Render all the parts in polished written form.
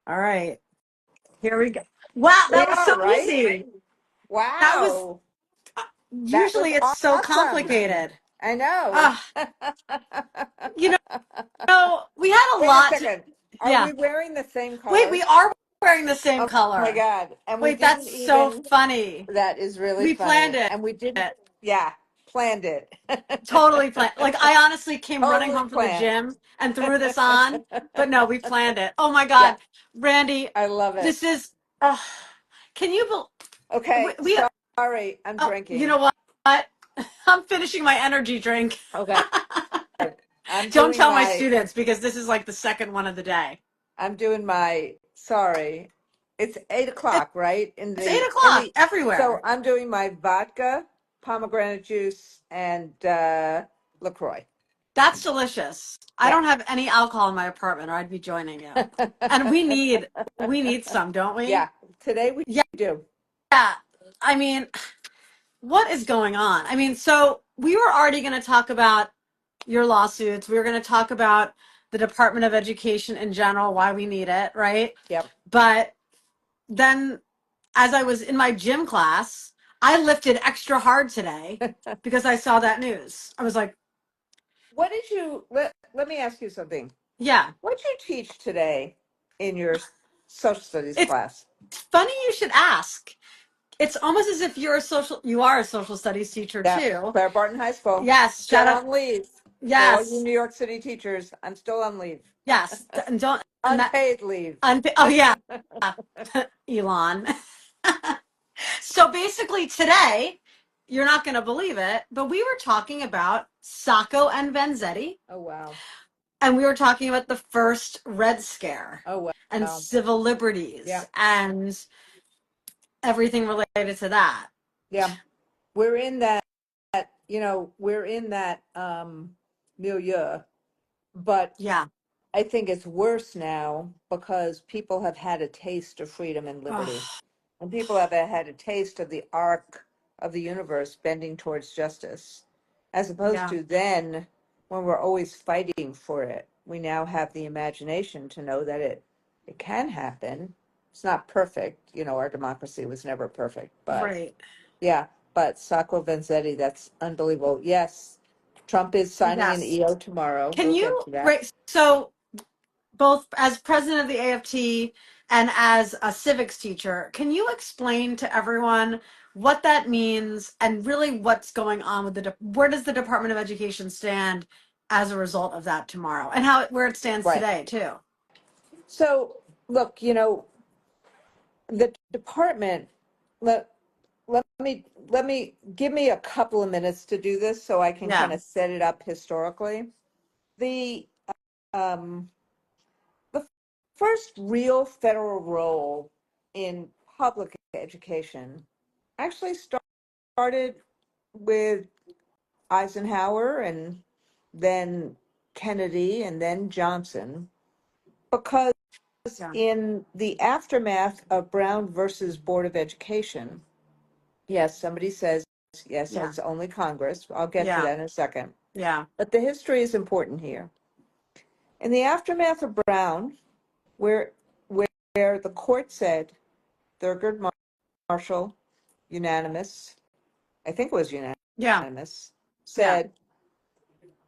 All right, here we go. Wow, We that was are, so right? easy. That was Wow. That was usually it's so awesome. complicated. I know. Ah, you we had a Wait a lot to, second. Are yeah. we wearing the same Wait, we color? are wearing the same Oh my color. God. And we Wait, that's didn't so even, funny. that is really We planned funny. it. And we didn't, yeah, planned it. Totally planned. Like I honestly came running Totally home from the planned. gym and threw this on, but no, we planned it. Oh my Yeah, God, Randy, I love it. this is. Uh, can you? Okay, We. sorry, I'm Oh, you drinking. know what? I'm finishing my energy drink. Okay, I'm Don't doing tell my my, students because this is like the second one of the day. sorry, it's 8 o'clock, right? It's 8 o'clock So everywhere. I'm doing my vodka, pomegranate juice, and LaCroix. That's delicious. I Yeah. don't have any alcohol in my apartment, or I'd be joining you. And we need some, don't we? Yeah, today we Yeah. do. Yeah. I mean, what is going on? I mean, so we were already going to talk about your lawsuits. We were going to talk about the Department of Education in general, why we need it, right? Yep. But then as I was in my gym class, I lifted extra hard today because I saw that news. I was like, What did you, let me ask you something. yeah, What did you teach today in your social studies it's class? funny you should ask. It's almost as if you are a social studies teacher Yeah, too. Claire Barton High School. Yes, shout Still out. on leave. For all you Yes, New York City teachers, I'm still on leave. yes. And don't, and that, Unpaid leave. oh yeah, Elon. So basically today, you're not going to believe it, but we were talking about Sacco and Vanzetti, Oh, wow. and we were talking about the first Red Scare Oh, and wow. civil Yeah. liberties and everything related to that. Yeah. We're in that, we're in that milieu, but Yeah. I think it's worse now because people have had a taste of freedom and liberty. Ugh, And people have had a taste of the arc of the universe bending towards justice, as opposed yeah. to then when we're always fighting for it. We now have the imagination to know that it can happen. It's not perfect. Our democracy was never perfect, but Right. yeah, but Sacco Vanzetti, that's unbelievable. Yes, Trump is signing an Yes. EO tomorrow. Can We'll get you, to that. right? So both as president of the AFT and as a civics teacher, can you explain to everyone what that means and really what's going on with where does the Department of Education stand as a result of that tomorrow and where it stands Right. today too? So, look, the department, let, let me give me a couple of minutes to do this so I can Yeah. kind of set it up historically. The um, the first real federal role in public education actually started with Eisenhower and then Kennedy and then Johnson, because Yeah. in the aftermath of Brown versus Board of Education, yes, somebody says, yes, Yeah. it's only Congress. I'll get to Yeah. that in a second. Yeah. But the history is important here. In the aftermath of Brown, where where the court said Thurgood Marshall, unanimous, I think it was Yeah. unanimous, Yeah. said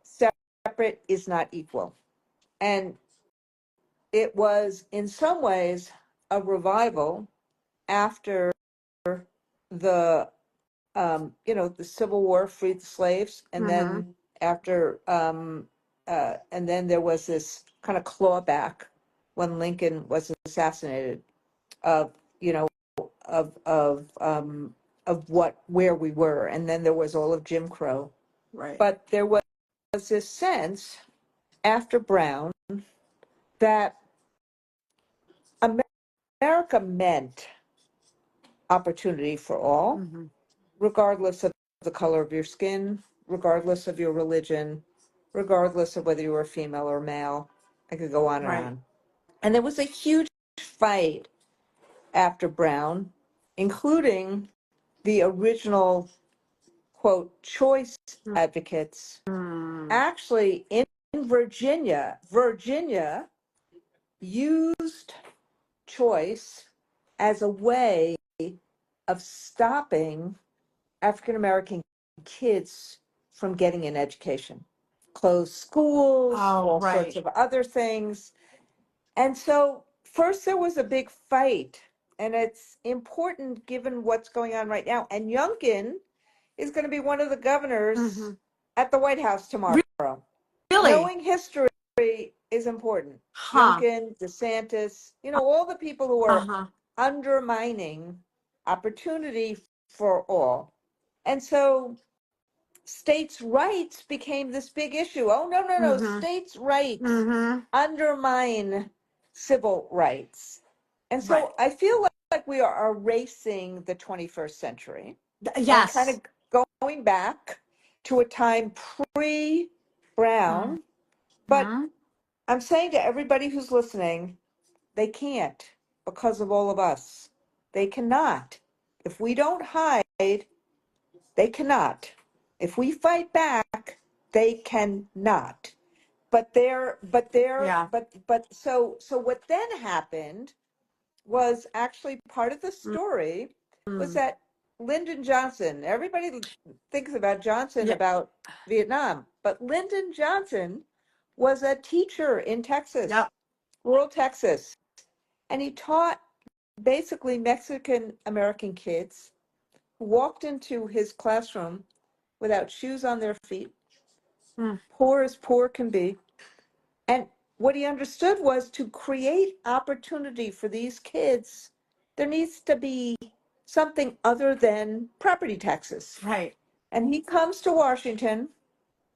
separate is not equal. And it was in some ways a revival after the the Civil War freed the slaves, and Mm-hmm. then after and then there was this kind of clawback when Lincoln was assassinated of you know of where we were, and then there was all of Jim Crow. Right. But there was this sense after Brown that America meant opportunity for all, Mm-hmm. regardless of the color of your skin, regardless of your religion, regardless of whether you were female or male. I could go on and Right. on. And there was a huge fight after Brown, including the original, quote, choice advocates. Mm. Actually, in Virginia used choice as a way of stopping African American kids from getting an education. Closed schools, Oh, all sorts right. of other things. And so, first, there was a big fight, and it's important given what's going on right now. And Youngkin is going to be one of the governors Hmm. at the White House tomorrow. Really? Knowing history is important. Huh. Youngkin, DeSantis, all the people who are Uh-huh. undermining opportunity for all. And so states' rights became this big issue. Oh, no, no, no. Mm-hmm. States' rights Mm-hmm. undermine civil rights. And Right. so I feel like we are erasing the 21st century and kind Yes. of going back to a time pre-Brown. But Mm-hmm. I'm saying to everybody who's listening, they can't because of all of us. They cannot. If we don't hide, they cannot. If we fight back, they cannot. Yeah. So what then happened was actually part of the story was Mm-hmm. that Lyndon Johnson, everybody thinks about Johnson Yeah. about Vietnam, but Lyndon Johnson was a teacher in Texas, Yep. rural Texas, and he taught basically Mexican American kids who walked into his classroom without shoes on their feet, Mm. poor as poor can be. And what he understood was to create opportunity for these kids, there needs to be something other than property taxes. Right. And he comes to Washington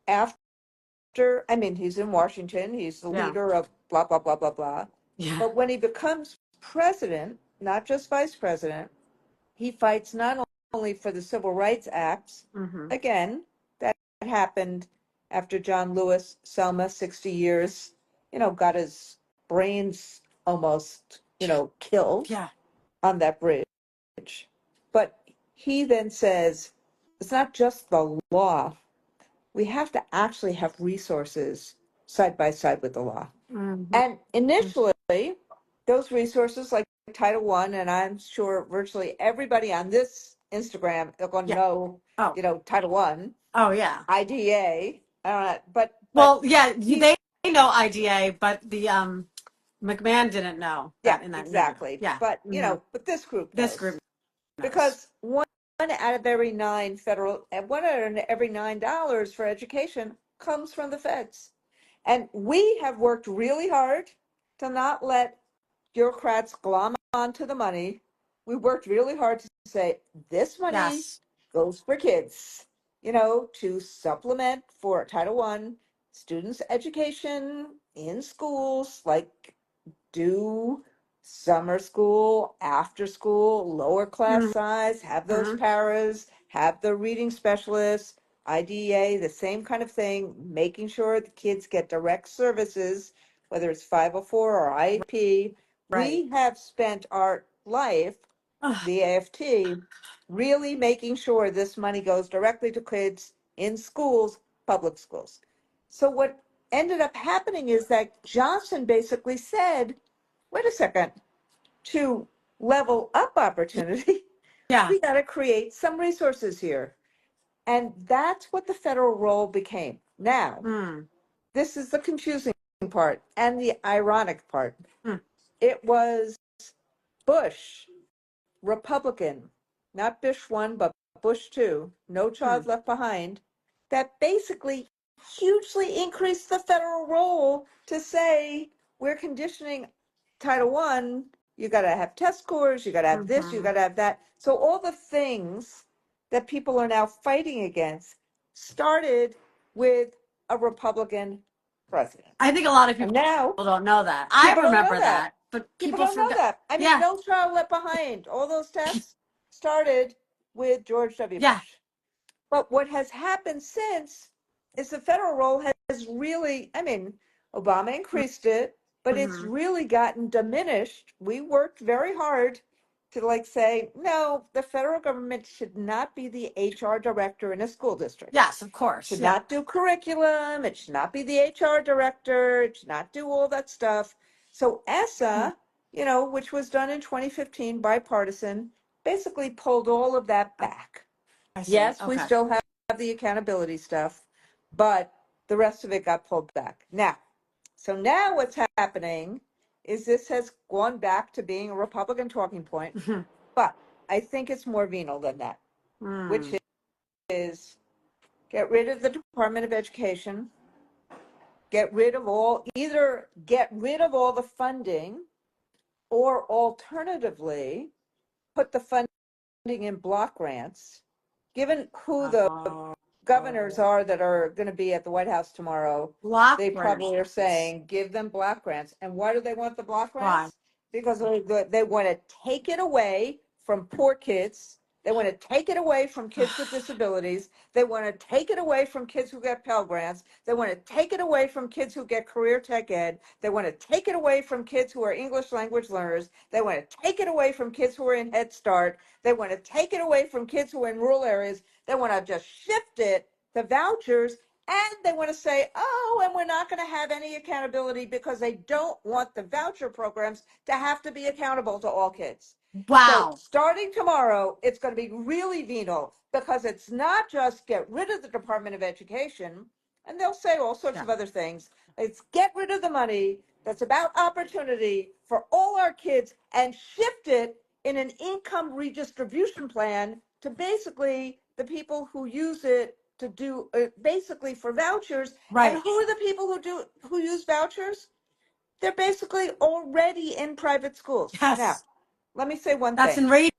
after, I mean, he's in Washington, he's the Yeah. leader of blah, blah, blah, blah, blah. Yeah. But when he becomes president, not just vice president, he fights not only for the Civil Rights Acts, Mm-hmm. again, that happened after John Lewis, Selma, 60 years, got his brains almost, killed Yeah. on that bridge. But he then says, it's not just the law. We have to actually have resources side by side with the law. Mm-hmm. And initially, those resources like Title One, and I'm sure virtually everybody on this Instagram are going to Yeah. know, Oh. Title One, Oh, yeah. IDA. But Well, yeah, he, they know IDA, but the McMahon didn't know yeah, that in that interview. exactly. Yeah. But Hmm. but this group This knows group knows. because out of every nine federal, and one out of every $9 for education comes from the feds. And we have worked really hard to not let bureaucrats glom onto the money. We worked really hard to say this money Yes. goes for kids, to supplement for Title One students' education in schools, like do summer school, after school, lower class size, have those Mm-hmm. paras, have the reading specialists, IDEA, the same kind of thing, making sure the kids get direct services, whether it's 504 or IEP. Right. We have spent our life, Ugh. the AFT, really making sure this money goes directly to kids in schools, public schools. So what ended up happening is that Johnson basically said, wait a second, to level up opportunity, Yeah. we got to create some resources here. And that's what the federal role became. Now, Mm. this is the confusing part and the ironic part. Mm. It was Bush, Republican, not Bush 1, but Bush 2, No Child Mm. Left Behind, that basically hugely increased the federal role to say we're conditioning Title One. You got to have test scores, you got to have this, you Mm-hmm. got to have that. So all the things that people are now fighting against started with a Republican president. I think a lot of And people now don't know that. I people don't know remember that. that, but People people don't know forget. that. I mean, Yeah. No Child Left Behind, all those tests started with George W. Yeah. Bush. But what has happened since is the federal role has really, I mean, Obama increased it, but it's Mm-hmm. really gotten diminished. We worked very hard to say, no, the federal government should not be the HR director in a school district. Yes, of course. Should Yeah. not do curriculum. It should not be the HR director. It should not do all that stuff. So Mm. ESSA which was done in 2015, bipartisan, basically pulled all of that back. I see. Yes, we Okay. still have the accountability stuff, but the rest of it got pulled back. So now what's happening is this has gone back to being a Republican talking point, Mhm. but I think it's more venal than that, which Mm. is get rid of the Department of Education, either get rid of all the funding, or alternatively, put the funding in block grants. Given who the Oh. governors are that are going to be at the White House tomorrow, Block they probably are grants. saying, give them block grants. And why do they want the block Why? grants? Because they want to take it away from poor kids. They want to take it away from kids with disabilities. They want to take it away from kids who get Pell Grants. They want to take it away from kids who get career tech ed. They want to take it away from kids who are English language learners. They want to take it away from kids who are in Head Start. They want to take it away from kids who are in rural areas. They want to just shift it to vouchers, and they want to say, oh, and we're not going to have any accountability because they don't want the voucher programs to have to be accountable to all kids. So Wow. starting tomorrow, it's going to be really venal because it's not just get rid of the Department of Education, and they'll say all sorts Yeah. of other things. It's get rid of the money that's about opportunity for all our kids and shift it in an income redistribution plan to basically the people who use it to do basically for vouchers. And Right. who are the people who use vouchers? They're basically already in private schools. Now, Yes. let me say one That's thing. enraging.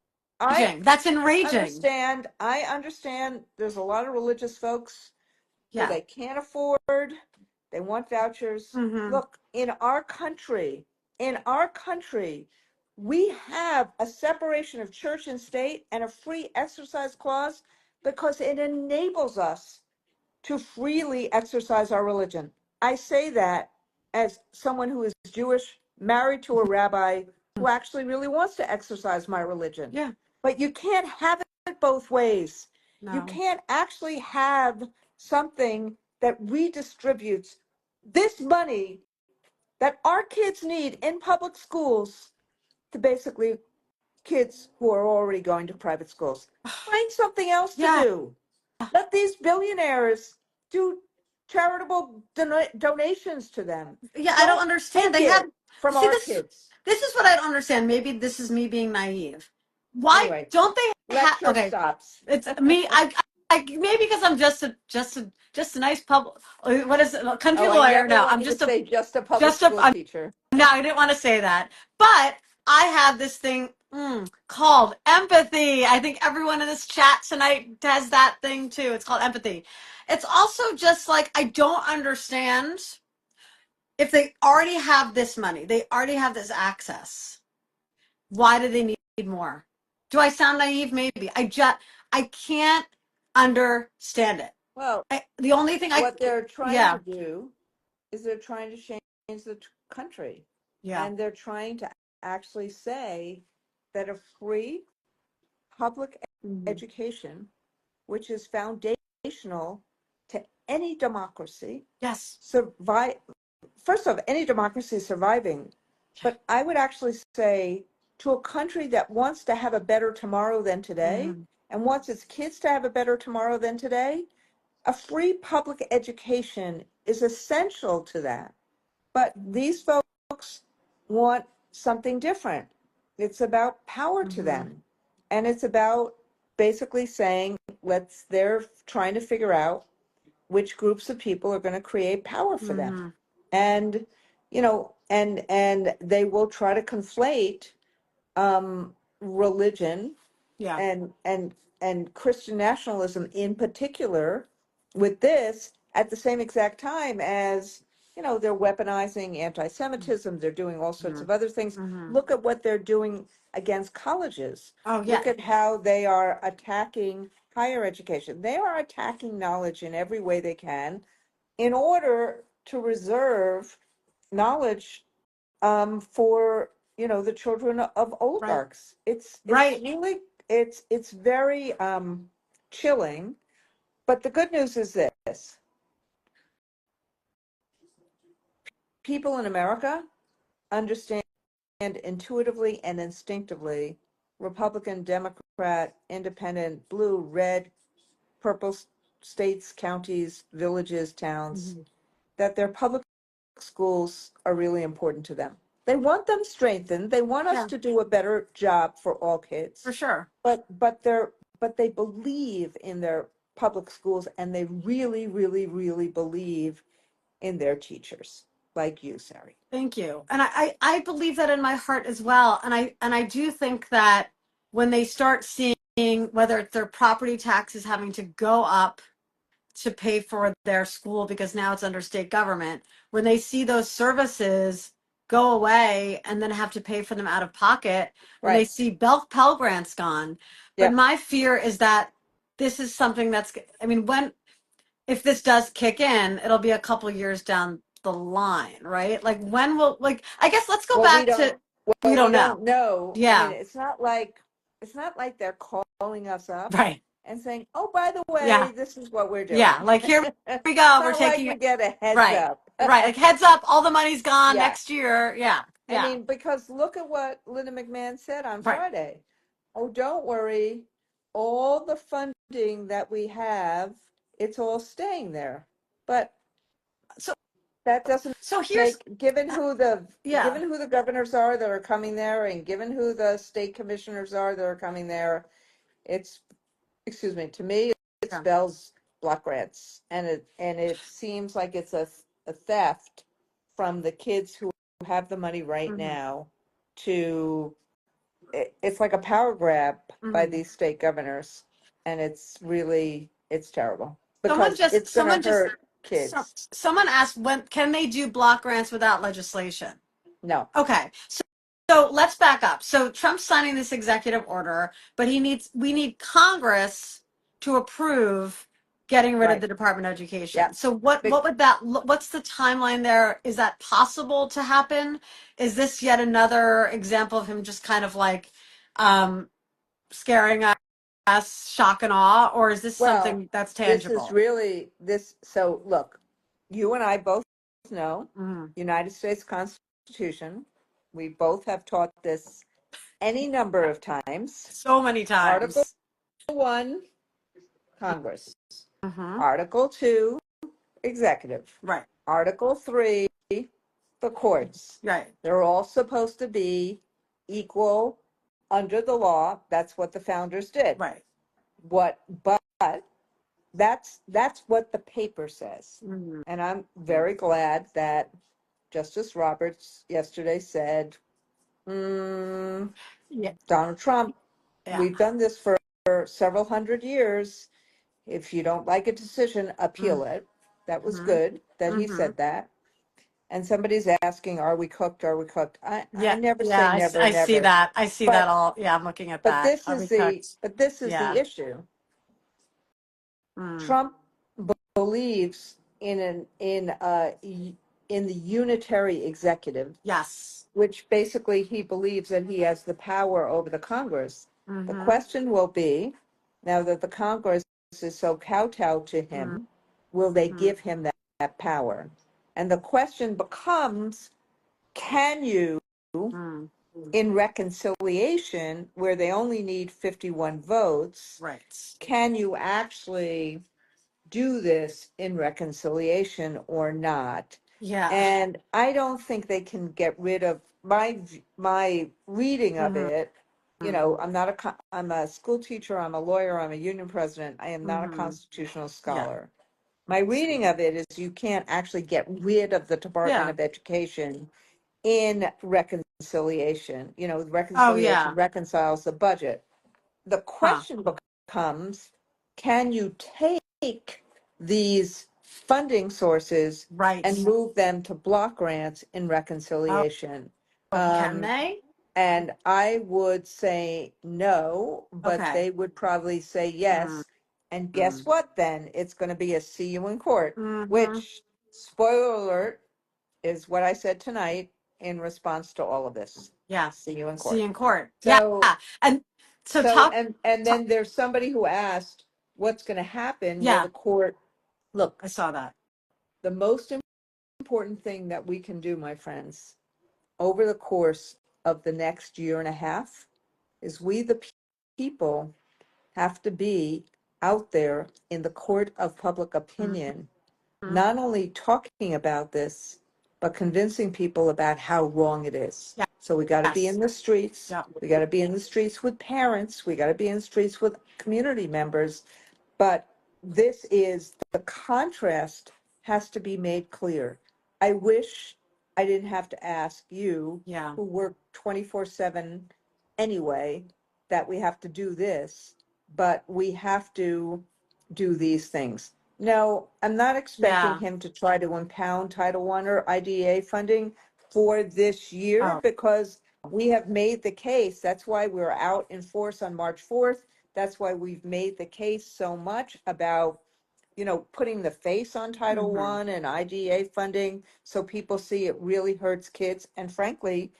I That's enraging. understand there's a lot of religious folks who Yeah. they can't afford. They want vouchers. Mm-hmm. Look, in our country, we have a separation of church and state and a free exercise clause because it enables us to freely exercise our religion. I say that as someone who is Jewish, married to a rabbi who actually really wants to exercise my religion. Yeah. But you can't have it both ways. You No. can't actually have something that redistributes this money that our kids need in public schools to basically kids who are already going to private schools. Find something else to Yeah. do. Let these billionaires do charitable donations to them. Yeah. I don't Don't understand. take They have. it from See our this. kids. This is what I don't understand. Maybe this is me being naive. Why Anyway, don't they have? lecture Okay. stops. It's me. Maybe because I'm just a nice public. What is it? Country Oh, I lawyer? never No, want I'm you to just a say just a public just a. school teacher. No, I didn't want to say that. But I have this thing called empathy. I think everyone in this chat tonight has that thing too. It's called empathy. It's also just like I don't understand if they already have this money, they already have this access. Why do they need more? Do I sound naive? Maybe. I can't understand it. Well, The only thing what they're trying to yeah, do is they're trying to change the country. yeah. And they're trying to actually say that a free public Hmm. education, which is foundational to any democracy, Yes. survive. First of all, any democracy is surviving, but I would actually say to a country that wants to have a better tomorrow than today Hmm. and wants its kids to have a better tomorrow than today, a free public education is essential to that. But these folks want something different. It's about power to Hmm. them. And it's about basically saying, they're trying to figure out which groups of people are going to create power for them. Hmm. And, and they will try to conflate religion Yeah. and Christian nationalism in particular with this at the same exact time as they're weaponizing anti-Semitism. They're doing all sorts Hmm. of other things. Hmm. Look at what they're doing against colleges. Oh yeah. Look at how they are attacking higher education. They are attacking knowledge in every way they can in order to reserve knowledge for the children of Right. oligarchs. It's Right. really it's very chilling. But the good news is this: people in America understand intuitively and instinctively, Republican, Democrat, Independent, blue, red, purple states, counties, villages, towns, that their public schools are really important to them. They want them strengthened. They want us Yeah, to do a better job for all kids. for sure. But they believe in their public schools, and they really, really, really believe in their teachers, like you, Sari. Thank you. And I believe that in my heart as well. And I do think that when they start seeing whether it's their property taxes having to go up to pay for their school because now it's under state government, when they see those services go away and then have to pay for them out of pocket, when they Right. see Pell Grants gone. But Yep. my fear is that this is something that's, I mean, if this does kick in, it'll be a couple years down the line, right? Like when will, like, I guess let's go Well, back to, we we don't know. don't know. I mean, Yeah, it's not like they're calling us up right. and saying, "Oh, by the Yeah, way, this is what we're yeah. doing." Like here we It's go. We're not like taking we get a heads right, up. right. Like heads up, all the money's gone Yeah. next year. Yeah, I yeah, mean, because look at what Linda McMahon said on right. Friday. Oh, don't worry. All the funding that we have, it's all staying there. But So, that doesn't so here's, make, given who the yeah, given who the governors are that are coming there, and given who the state commissioners are that are coming there, it's, excuse me, to me, it yeah. spells block grants, and it seems like it's a theft from the kids who have the money right Hmm. now to, it's like a power grab by Hmm. these state governors, and it's terrible Someone because just, it's going to someone just, hurt kids. someone asked when can they do block grants without legislation? No. Okay. So let's back up. So Trump's signing this executive order, but we need Congress to approve getting rid of Right. the Department of Education. Yeah. So what would what's the timeline there? Is that possible to happen? Is this yet another example of him just kind of like um, scaring us, shock and awe, or is this Well, something that's this is tangible? really this. So look, you and I both know Hmm. United States Constitution. We both have taught this any number of times. So many Article times. 1, Congress. Hmm. Article 2, executive. Right. Article 3, the courts. Right. They're all supposed to be equal under the law. That's what the founders did. Right. But that's what the paper says. Hmm. And I'm very glad that Justice Roberts yesterday said, Yeah. Donald Trump, Yeah. we've done this for several hundred years. If you don't like a decision, appeal it. That was Mm-hmm. good that he Mm-hmm. said that. And somebody's asking, are we cooked? Are we cooked? I Yeah, never yeah, say never, I see never. that. I see that But all. Yeah, I'm looking at but that. this Are is we the cooked? but this is the Yeah. issue. Mm. Trump believes in the unitary executive, Yes. which basically he believes that he has the power over the Congress. The Mm-hmm. question will be, now that the Congress is so kowtowed to him, will they Mm-hmm. give him that power? And the question becomes, can you, Mm. in reconciliation, where they only need 51 votes, Right. can you actually do this in reconciliation or not? Yeah. And I don't think they can get rid of my reading of Mm-hmm. it. I'm a school teacher, I'm a lawyer, I'm a union president. I am not a Mm-hmm. constitutional Yeah. scholar. My reading of it is you can't actually get rid of the Department Yeah. of Education in reconciliation. Oh, Reconciliation yeah. reconciles the budget. The Huh. question becomes, can you take these funding sources Right. and move them to block grants in Oh, reconciliation? can Um, they? and I would say no, but Okay. they would probably say yes. And guess Mm-hmm. what then? It's going to be a see you in court, Mm-hmm. which, spoiler alert, is what I said tonight in response to all of this. Yeah. See you in See court. you in court. Yeah. So And so so talk. and then there's somebody who asked what's going to happen. Well, Yeah, the court, look, I saw that. the most important thing that we can do, my friends, over the course of the next year and a half is we, the people, have to be out there in the court of public opinion, Mhm. not only talking about this, but convincing people about how wrong it is. Yeah. So we got to be Yes. in the streets. Yeah. We got to be in the streets with parents. We got to be in the streets with community members. But this is, the contrast has to be made clear. I wish I didn't have to ask you, Yeah. who work 24/7 anyway, that we have to do this, but we have to do these things. No, I'm not expecting Yeah. him to try to impound Title I or IDEA funding for this year, Oh, because we have made the case. That's why we're out in force on March 4th. That's why we've made the case so much about, putting the face on Title mhm. I and IDEA funding, so people see it really hurts kids. And frankly,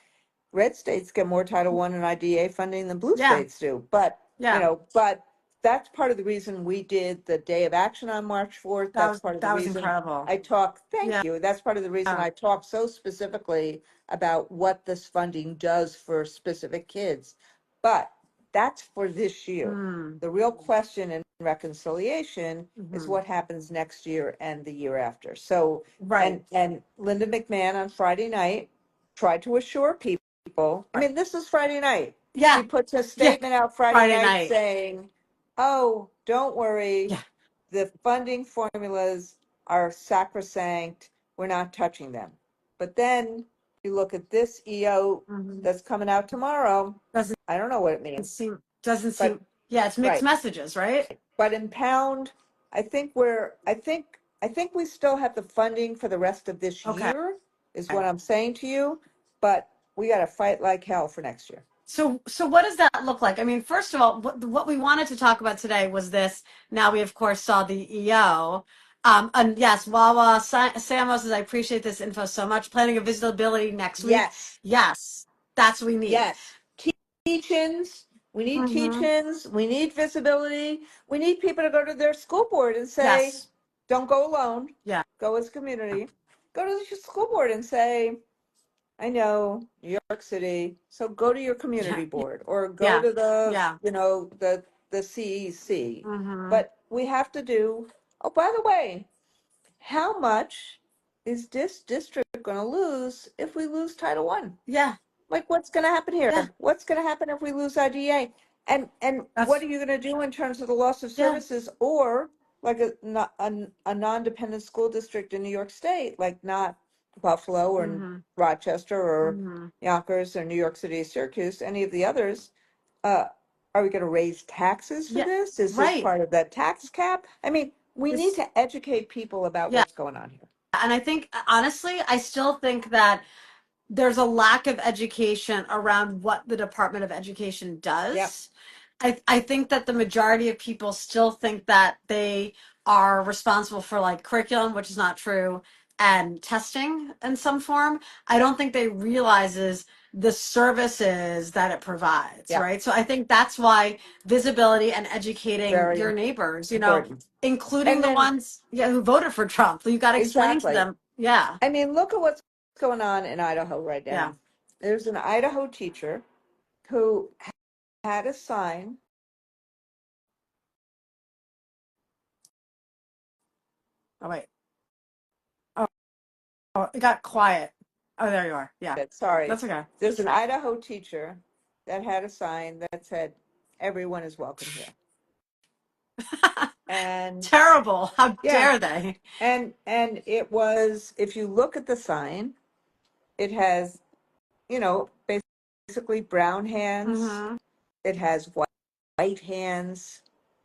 red states get more Title I and IDA funding than blue Yeah. states do. But, Yeah. but that's part of the reason we did the Day of Action on March 4th. That's part of the That was reason incredible. I talk, Yeah. thank you. That's part of the reason Yeah. I talk so specifically about what this funding does for specific kids. But that's for this year. Mm. The real question in reconciliation is Mhm. what happens next year and the year after. So, Right. and Linda McMahon on Friday night tried to assure people. I Right. mean, this is Friday night. She Yeah. puts a Yeah. statement out Friday Friday night night. saying, oh, don't worry, Yeah. the funding formulas are sacrosanct. We're not touching them. But then you look at this EO Mhm. that's coming out tomorrow. Doesn't I don't know what it means, doesn't but seem. Yeah, it's mixed right. messages, right? But in pound, I think we still have the funding for the rest of this Okay. year, is what I'm saying to you. But we got to fight like hell for next year. So what does that look like? I mean, first of all, what we wanted to talk about today was this. Now we of course saw the EO. And yes, Wawa Samo says, I appreciate this info so much. Planning a visibility next week. Yes, Yes, that's what we need. yes. Teach-ins. We need Hmm. teach-ins. We need visibility. We need people to go to their school board and say, Yes. don't go alone. Yeah. Go as a community. Go to the school board and say, I know New York City, so go to your Yeah. community board or go Yeah. to the, Yeah. the CEC. Hmm. But we have to do, oh, by the way, how much is this district going to lose if we lose Title I? Yeah. Like, what's going to happen Yeah. here? What's going to happen if we lose IDA? And what That's are you going to do in terms of the loss of yeah. services, or like a non-dependent school district in New York State, like not Buffalo or Hmm. Rochester or Hmm. Yonkers or New York City, Syracuse, any of the others? Uh, are we going to raise taxes for Yeah. this? Is this Right. part of that tax cap? I mean, we need This. to educate people about Yeah. what's going on here. And I think honestly, I still think that there's a lack of education around what the Department of Education Yep, does. I think that the majority of people still think that they are responsible for like curriculum, which is not true, and testing in some form. I don't think they realizes the services that it provides, yep, right? So I think that's why visibility and educating very your neighbors, important. including And the then, ones who voted for Trump, you got to explain to exactly. them. Yeah, I mean, look at what's going on in Idaho right yeah. now. There's an Idaho teacher who had a sign. Oh wait. Oh, oh, it got quiet. Oh, there you are. Yeah, Sorry. that's okay. There's an Idaho teacher that had a sign that said, everyone is welcome here. And Terrible. How yeah, dare they? and it was, if you look at the sign, it has, you know, basically brown hands. Hmm. It has white hands.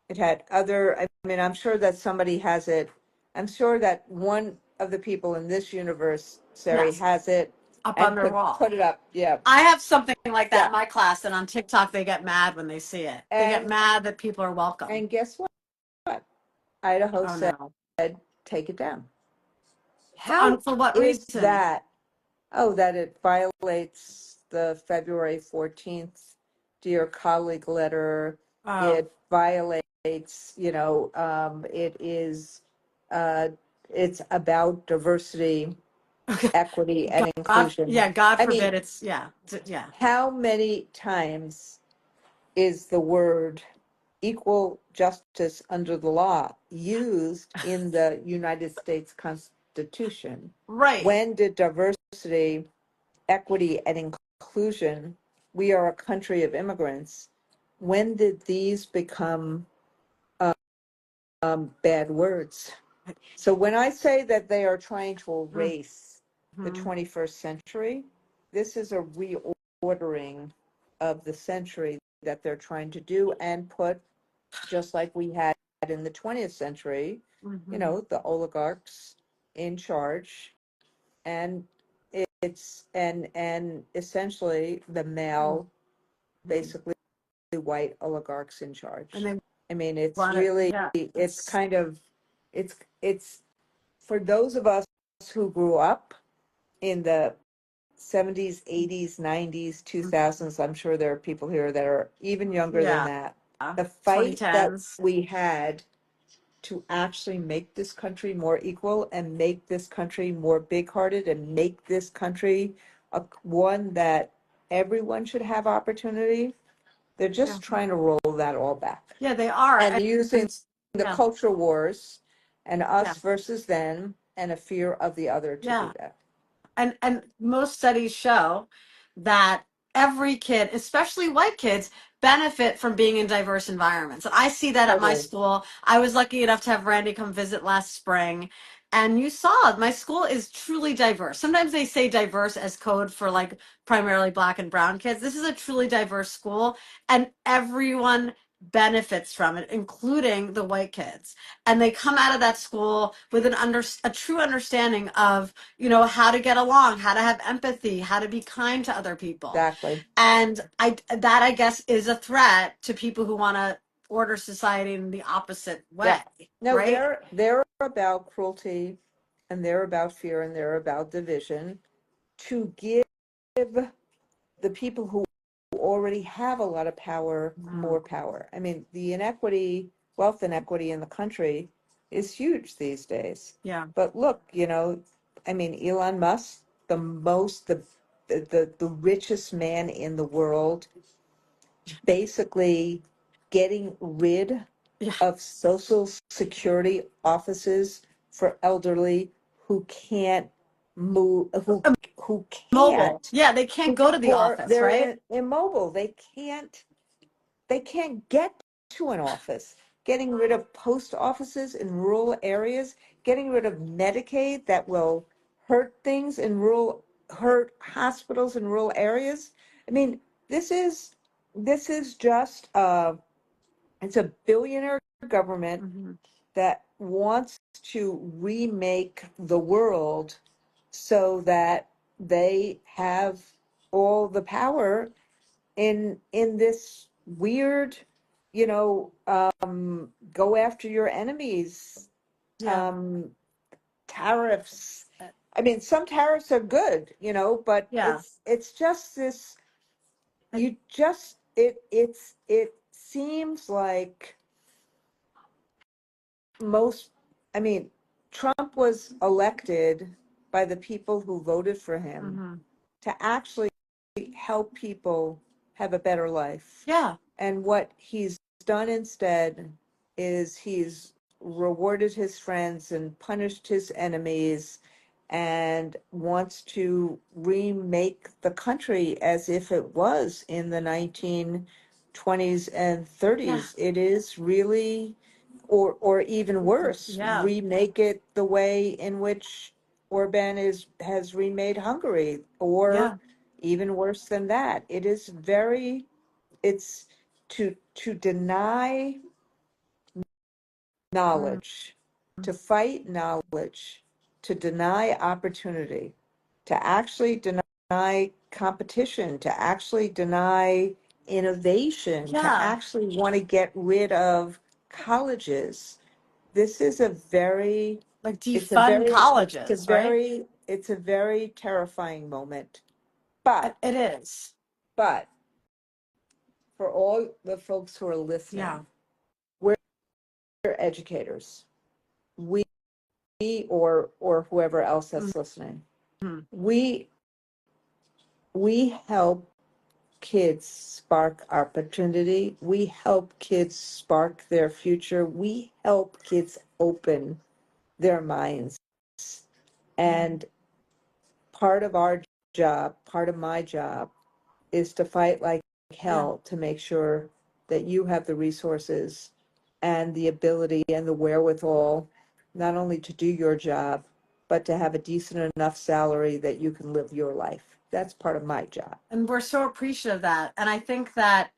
It had other, I mean, I'm sure that somebody has it. I'm sure that one of the people in this universe, Sari, Yes, has it up on and their could wall. put it up. Yeah. I have something like that Yeah. in my class, and on TikTok they get mad when they see it. They get And mad that people are welcome. and guess what? Idaho Oh said, no. take it down. For, How for what is reason? that? Oh, that it violates the February 14th Dear Colleague letter. Oh, It violates, it is, it's about diversity. equity and God, inclusion. yeah, God I mean, forbid it's, yeah, yeah. how many times is the word equal justice under the law used in the United States Constitution? Right. When did diversity, equity, and inclusion, we are a country of immigrants, when did these become bad words? So when I say that they are trying to erase the Mhm. 21st century, this is a reordering of the century that they're trying to do and put, just like we had in the 20th century, Mhm. the oligarchs in charge, and and essentially the male, basically white oligarchs in And charge. they I mean, it's want it, really, yeah. it's kind of, it's for those of us who grew up in the 70s, 80s, 90s, 2000s. I'm sure there are people here that are even younger than Yeah, that. The fight that 2010s. we had to actually make this country more equal and make this country more big-hearted and make this country one that everyone should have opportunity. They're Yeah. just trying to roll that all back Yeah, they are. and using the Yeah, culture wars and yeah, us versus them and a fear of the other to do yeah. that. And most studies show that every kid, especially white kids, benefit from being in diverse environments. And I see that at my Totally. school. I was lucky enough to have Randy come visit last spring. And you saw my school is truly diverse. Sometimes they say diverse as code for like primarily black and brown kids. This is a truly diverse school, and everyone benefits from it, including the white kids. And they come out of that school with a true understanding of, how to get along, how to have empathy, how to be kind to other people. Exactly. And I guess is a threat to people who want to order society in the opposite way, Yeah. No, right? they're about cruelty and they're about fear and they're about division to give the people who already have a lot of power Mm, more power. I mean, the inequity, wealth inequity in the country is huge these days. yeah. But look, I mean, Elon Musk, the richest man in the world, basically getting rid Yeah. of social security offices for elderly who can't move, who Mobile. can't, Yeah, they can't go to the who are office, they're right? immobile. They can't get to an office. Getting rid of post offices in rural areas, getting rid of Medicaid that will hurt things in hurt hospitals in rural areas. I mean, this is just it's a billionaire government Hmm. that wants to remake the world so that they have all the power in this weird, go after your enemies, Yeah. um, tariffs. I mean, some tariffs are good, but Yeah. it's just this. I, It seems like most. I mean, Trump was elected by the people who voted for him hmm. to actually help people have a better life. Yeah. And what he's done instead is he's rewarded his friends and punished his enemies and wants to remake the country as if it was in the 1920s and Yeah. 30s. It is really, or even worse, Yeah. remake it the way in which Orban has remade Hungary, or Yeah. even worse than that. It's to deny Mm. knowledge, to fight knowledge, to deny opportunity, to actually deny competition, to actually deny innovation, to Yeah. actually want to get rid of colleges. This is a very, Like it's a defund very, it's a colleges, right? very, it's a very terrifying moment. But, It is. but for all the folks who are Yeah. listening, we're educators. We or whoever else Mm. that's listening. Mhm. We we help kids spark opportunity. We help kids spark their future. We help kids open their minds. And part of our job, part of my job, is to fight like Yeah. hell to make sure that you have the resources and the ability and the wherewithal, not only to do your job, but to have a decent enough salary that you can live your life. That's part of my job. And we're so appreciative of that. And I think that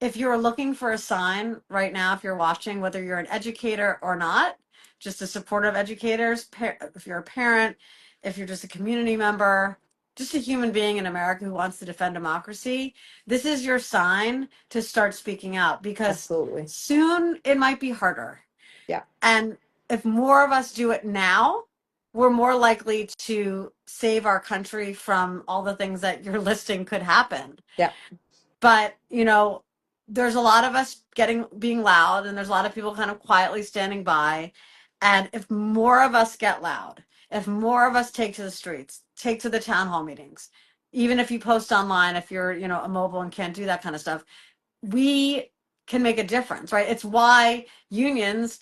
if you're looking for a sign right now, if you're watching, whether you're an educator or not, just a supporter of educators, if you're a parent, if you're just a community member, just a human being in America who wants to defend democracy, this is your sign to start speaking out because Absolutely. soon it might be harder. Yeah. And if more of us do it now, we're more likely to save our country from all the things that you're listing could happen. Yeah. But, there's a lot of us being loud and there's a lot of people kind of quietly standing by. And if more of us get loud, if more of us take to the streets, take to the town hall meetings, even if you post online, if you're, a mobile and can't do that kind of stuff, we can make a difference, right? It's why unions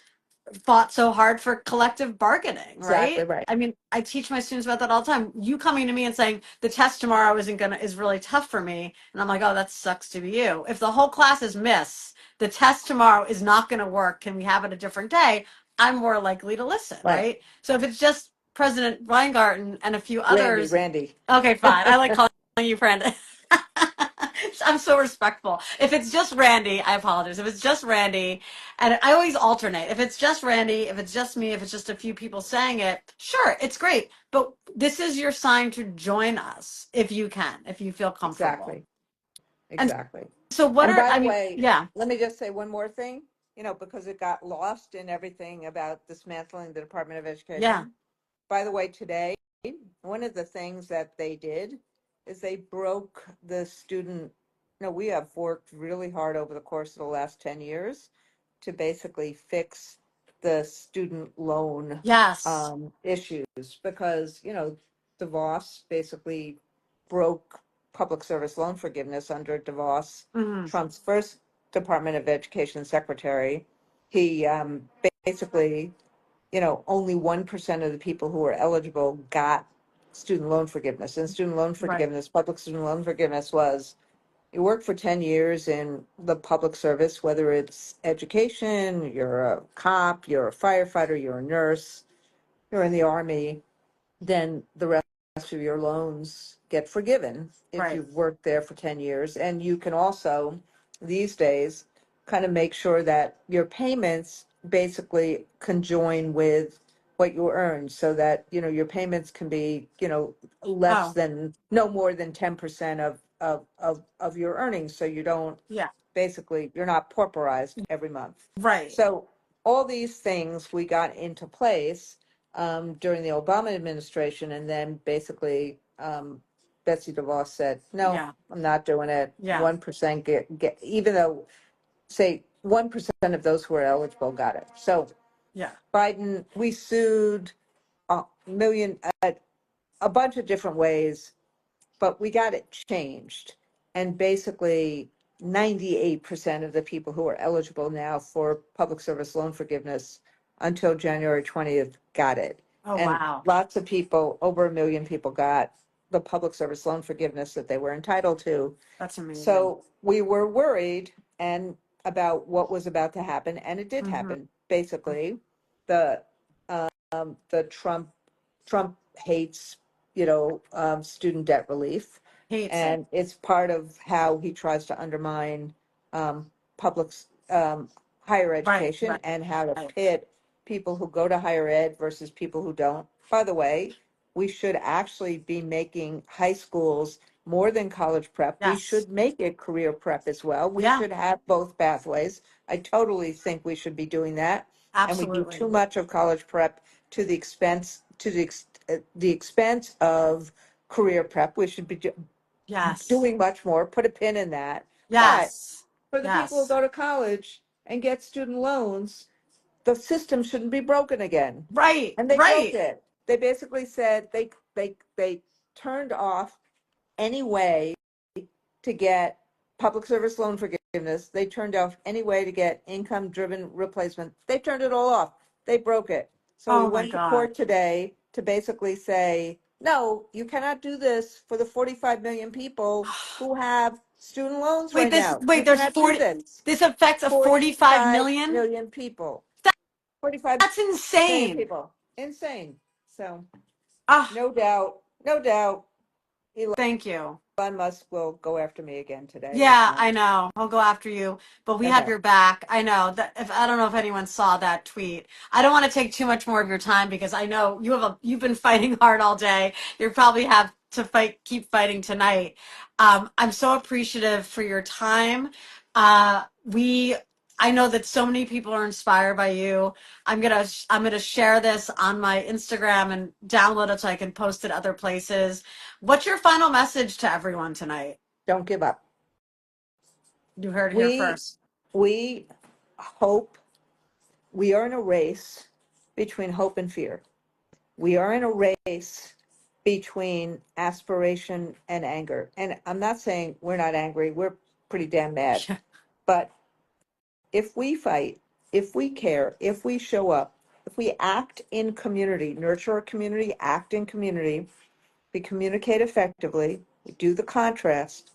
fought so hard for collective bargaining, Exactly right? right. I mean, I teach my students about that all the time. You coming to me and saying the test tomorrow is really tough for me, and I'm like, oh, that sucks to be you. If the whole class is miss, the test tomorrow is not going to work. Can we have it a different day? I'm more likely to listen, Right. right? So if it's just President Weingarten and a few Randy, others, Randy. okay, fine. I like calling you friend. I'm so respectful. If it's just Randy, I apologize. If it's just Randy, and I always alternate. If it's just Randy, if it's just me, if it's just a few people saying it, sure, it's great. But this is your sign to join us if you can, if you feel comfortable. Exactly. And Exactly. so, what And are, by I the mean, way, yeah, let me just say one more thing, because it got lost in everything about dismantling the Department of yeah, Education. By the way, today, one of the things that they did is they broke the student. We have worked really hard over the course of the last 10 years to basically fix the student loan yes, issues because, DeVos basically broke public service loan forgiveness under DeVos, hmm, Trump's first Department of Education secretary. He basically, only 1% of the people who were eligible got student loan forgiveness. And student loan right, forgiveness, public student loan forgiveness was you work for 10 years in the public service, whether it's education, you're a cop, you're a firefighter, you're a nurse, you're in the army, then the rest of your loans get forgiven if right. you've worked there for 10 years. And you can also, these days, kind of make sure that your payments basically conjoin with what you earn so that, your payments can be, less Oh, than, no more than 10% of your earnings. So you don't yeah, basically, you're not pauperized every month. right, So all these things we got into place during the Obama administration, and then basically Betsy DeVos said, "No, yeah, I'm not doing it. yeah, 1% get even though say 1% of those who are eligible got it." So yeah, Biden, we sued a million, a bunch of different ways, but we got it changed. And basically, 98% of the people who are eligible now for public service loan forgiveness until January 20th got it. oh, And wow, lots of people, over 1 million people, got the public service loan forgiveness that they were entitled to. that's amazing. So we were worried and about what was about to happen, and it did Hmm. happen. Basically, the the Trump hates, student debt relief, Hates it. and it's part of how he tries to undermine public higher Right, education right, and how to right. pit people who go to higher ed versus people who don't. By the way, we should actually be making high schools more than college prep. We Yes, should make it career prep as well. We yeah, should have both pathways. I totally think we should be doing that. And we do absolutely. too much of college prep to the expense of career prep. We should be Yes. doing much more. Put a pin in that. But Yes. for the people who Yes. go to college and get student loans, the system shouldn't be broken again. Right. And they broke Right. it. They basically said they turned off any way to get public service loan forgiveness. They turned off any way to get income driven replacement. They turned it all off. They broke it. So we Oh my went to God. court today to basically say, no, you cannot do this for the 45 million people who have student loans right now. You There's cannot do 40, this. this affects a 45 45 million? million people. 45 That's million insane. people. Insane. So Ah, no doubt, thank you. Elon Musk will go after me again today. Yeah, I know. I'll go after you, but we have Okay. your back. I know that if I don't know if anyone saw that tweet. I don't want to take too much more of your time because I know you've been fighting hard all day. You probably have to keep fighting tonight. I'm so appreciative for your time. We I know that so many people are inspired by you. I'm gonna share this on my Instagram and download it so I can post it other places. What's your final message to everyone tonight? Don't give up. You heard it here We first. we hope we are in a race between hope and fear. We are in a race between aspiration and anger. And I'm not saying we're not angry. We're pretty damn mad. Yeah. But if we fight, if we care, if we show up, if we act in community, nurture our community, act in community, we communicate effectively, we do the contrast,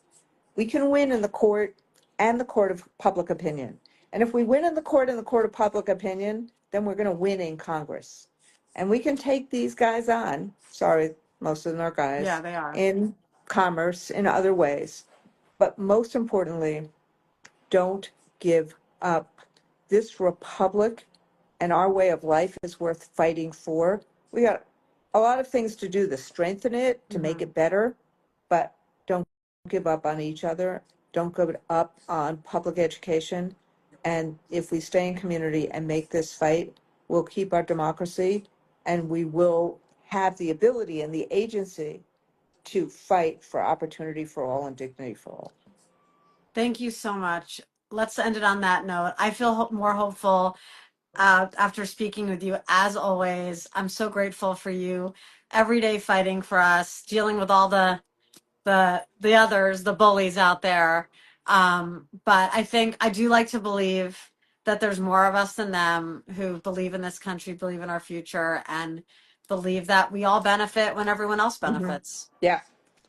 we can win in the court and the court of public opinion. And if we win in the court and the court of public opinion, then we're going to win in Congress. And we can take these guys on, sorry, most of them are Yeah, guys, they are. in commerce, in other ways. But most importantly, don't give up. This republic and our way of life is worth fighting for. We got a lot of things to do to strengthen it, to make Hmm. it better, but don't give up on each other. Don't give up on public education. And if we stay in community and make this fight, we'll keep our democracy and we will have the ability and the agency to fight for opportunity for all and dignity for all. Thank you so much. Let's end it on that note. I feel more hopeful after speaking with you. As always, I'm so grateful for you every day fighting for us, dealing with all the others, the bullies out there. But I think I do like to believe that there's more of us than them who believe in this country, believe in our future, and believe that we all benefit when everyone else Mhm. benefits. Yeah.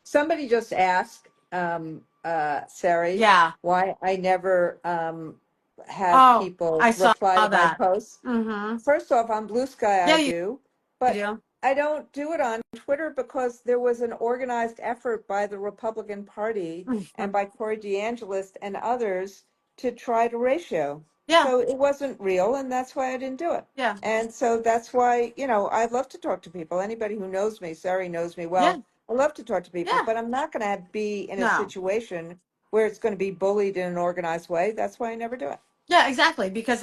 Somebody just asked, Sari, Yeah. why I never have Oh, people I saw reply to my that. posts. Mm-hmm. First off, on Blue Sky, Yeah, I you do, but do. I don't do it on Twitter because there was an organized effort by the Republican Party and Mhm. by Corey DeAngelis and others to try to ratio. Yeah, So it wasn't real, and that's why I didn't do it. yeah, And so that's why, I love to talk to people. Anybody who knows me, Sari knows me yeah, well. I love to talk to people, yeah. but I'm not going to be in a No. situation where it's going to be bullied in an organized way. That's why I never do it. Yeah, exactly. Because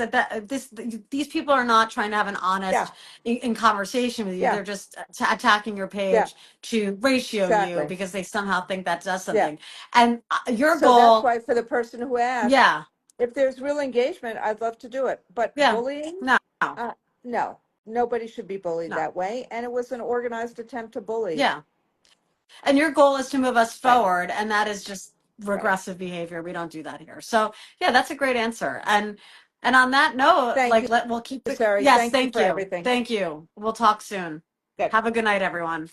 these people are not trying to have an Yeah, honest in conversation with you. yeah, They're just attacking your yeah, page to ratio you exactly. because they somehow think that does Yeah. something. And your So that's goal, why for the person who asked, yeah, if there's real engagement, I'd love to do it. But yeah, bullying, no, uh, no, nobody should be bullied no, that way. And it was an organized attempt to bully. yeah. And your goal is to move us Right, forward, and that is just right. regressive behavior. We don't do that here. So yeah, that's a great answer. And on that note, Thank you, we'll keep the Sari. yes, Thank you thank for you. everything. Thank you. We'll talk soon. Good. Have a good night, everyone.